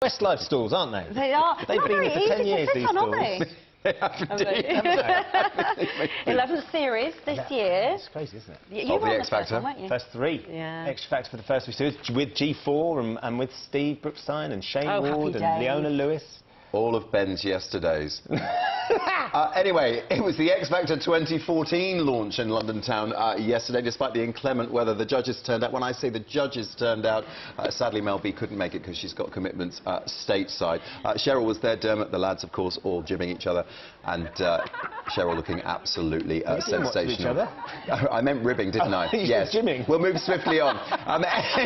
Westlife stalls, aren't they? They are. They've been here for 10 years, these stalls. They have indeed. 11th series this year. It's crazy, isn't it? You were the on X Factor. weren't you? First three. Yeah. X Factor for the first 3 series with G4 and with Steve Brookstein and Shane Ward and Leona Lewis. All of Ben's yesterdays. Anyway, it was the X Factor 2014 launch in London town yesterday. Despite the inclement weather, the judges turned out. When I say the judges turned out, sadly Mel B couldn't make it because she's got commitments stateside. Cheryl was there, Dermot, the lads, of course, all jibbing each other, and Cheryl looking absolutely sensational. I meant ribbing, didn't I? Yes. Jimming. We'll move swiftly on.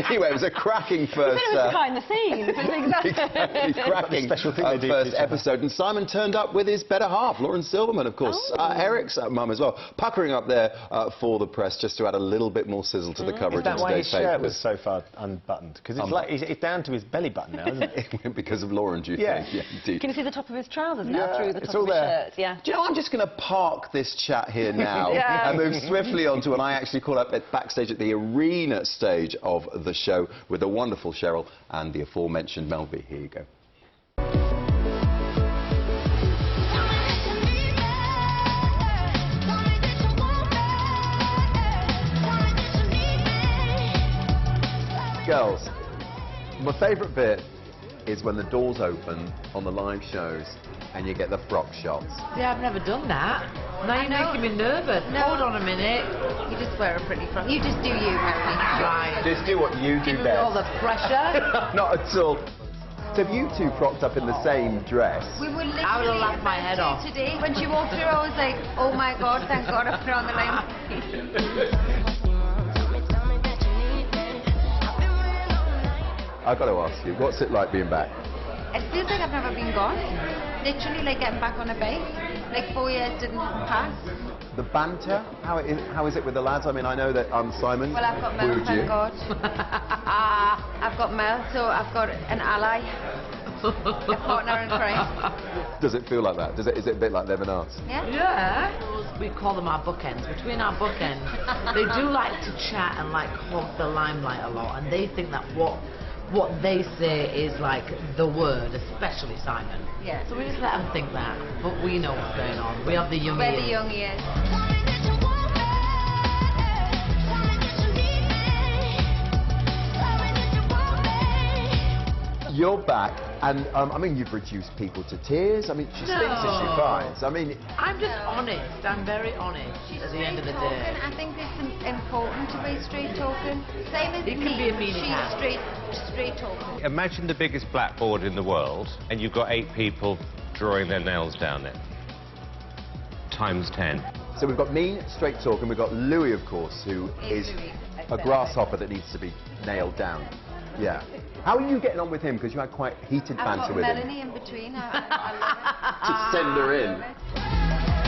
Anyway, it was a cracking first. It was behind the scenes. Exactly, cracking special thing they do first episode, and Simon turned up with his better half, Lauren Silverman, of course, Eric's mum as well, puckering up there for the press just to add a little bit more sizzle to the coverage. Is that of why his today's shirt papers. was so far unbuttoned? Because it's like it's down to his belly button now, isn't it? Because of Lauren, do you Yeah. think? Yeah, indeed. Can you see the top of his trousers now through the top of his shirt? Yeah. Do you know, I'm just going to park this chat here now and move swiftly on to when I actually caught up backstage at the arena stage of the show with the wonderful Cheryl and the aforementioned Mel B. Here you go. Girls, my favourite bit is when the doors open on the live shows and you get the frock shots. Yeah, I've never done that. Now you're making me nervous. No. Hold on a minute. You just wear a pretty frock. You just do you, Harry. Right. Just do what you do Give me all best. the pressure. Not at all. So have you two frocked up in the same dress? We were literally I would have laughed my head off. today. When she walked through, I was like, oh my God, thank God I put her on the line. I've got to ask you, what's it like being back? It feels like I've never been gone. Literally like getting back on a bike. Like 4 years didn't pass. The banter, how is it with the lads? I mean, I know that Simon Well, I've got Mel, wooed thank you. God. I've got Mel, so I've got an ally. A partner in crime. Does it feel like that? Is it a bit like them and us? Yeah? Yeah. We call them our bookends. Between our bookends, they do like to chat and like hog the limelight a lot, and they think that what they say is like the word, especially Simon. Yeah. So we just let them think that, but we know what's going on. We have the young We're ears. the young years. You're back, and I mean, you've reduced people to tears. I mean, she speaks as she finds. I mean, I'm just honest. I'm very honest at the end of the day. I think it's important to be straight talking. Same as It me. can be a meanie She's straight talking. Imagine the biggest blackboard in the world, and you've got 8 people drawing their nails down it. Times 10. so we've got me, straight talking. We've got Louis, of course, who is Louis. a grasshopper that needs to be nailed down. Yeah. How are you getting on with him? Because you had quite heated I've banter got with him. Melanie in between. I love it. Just send her in.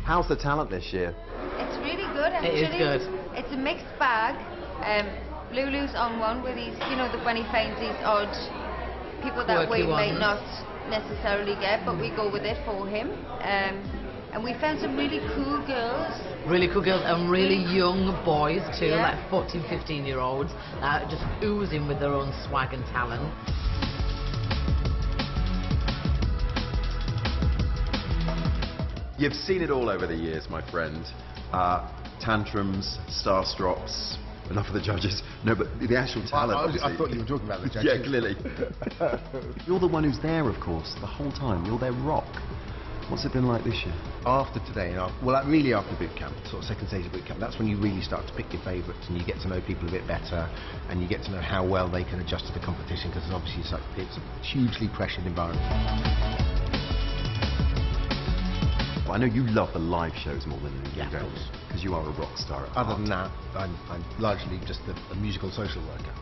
How's the talent this year? It's really good. It is good. It's a mixed bag. Lulu's on one with these, you know, when he finds these odd people that Quirky we might ones. not necessarily get, but we go with it for him. And we found some really cool girls. Really cool girls and really young boys too, Yeah. like 14, 15-year-olds, just oozing with their own swag and talent. You've seen it all over the years, my friend. Tantrums, star-strops, enough of the judges. No, but the actual talent, I obviously. thought you were talking about the judges. Yeah, clearly. You're the one who's there, of course, the whole time. You're their rock. What's it been like this year? After today, well, really after boot camp, sort of second stage of boot camp, that's when you really start to pick your favourites and you get to know people a bit better and you get to know how well they can adjust to the competition, because obviously it's a hugely pressured environment. Well, I know you love the live shows more than anything, Yeah, don't of you? course. Because you are a rock star at Other heart. than that, I'm largely just a musical social worker.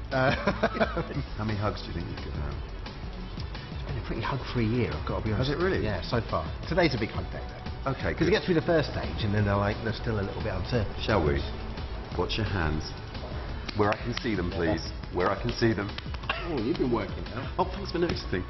How many hugs do you think you've given out? It's been a pretty hug-free year, I've got to be honest. Has it really? Yeah, so far. Today's a big hug day, though. Okay, Because you get through the first stage and then they're still a little bit uncertain. Shall we? Watch your hands. Where I can see them, please. Where I can see them. Oh, you've been working now. Oh, thanks for noticing.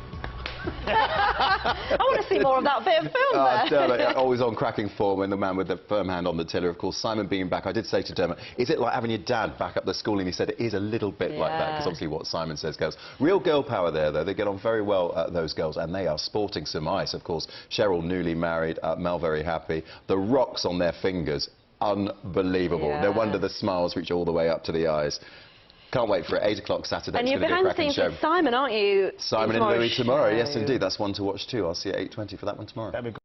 I want to see more of that bit of film there. Always on cracking form, and the man with the firm hand on the tiller, of course. Simon being back, I did say to Dermot, is it like having your dad back up the school? And he said it is a little bit like that, because obviously what Simon says goes. Real girl power there, though. They get on very well, those girls, and they are sporting some ice, of course. Cheryl, newly married, Mel, very happy. The rocks on their fingers, unbelievable. No wonder the smiles reach all the way up to the eyes. Can't wait for it. 8 o'clock Saturday. And you're behind the scenes with Simon, aren't you? Simon and Louis tomorrow. Yes, indeed. That's one to watch too. I'll see you at 8:20 for that one tomorrow.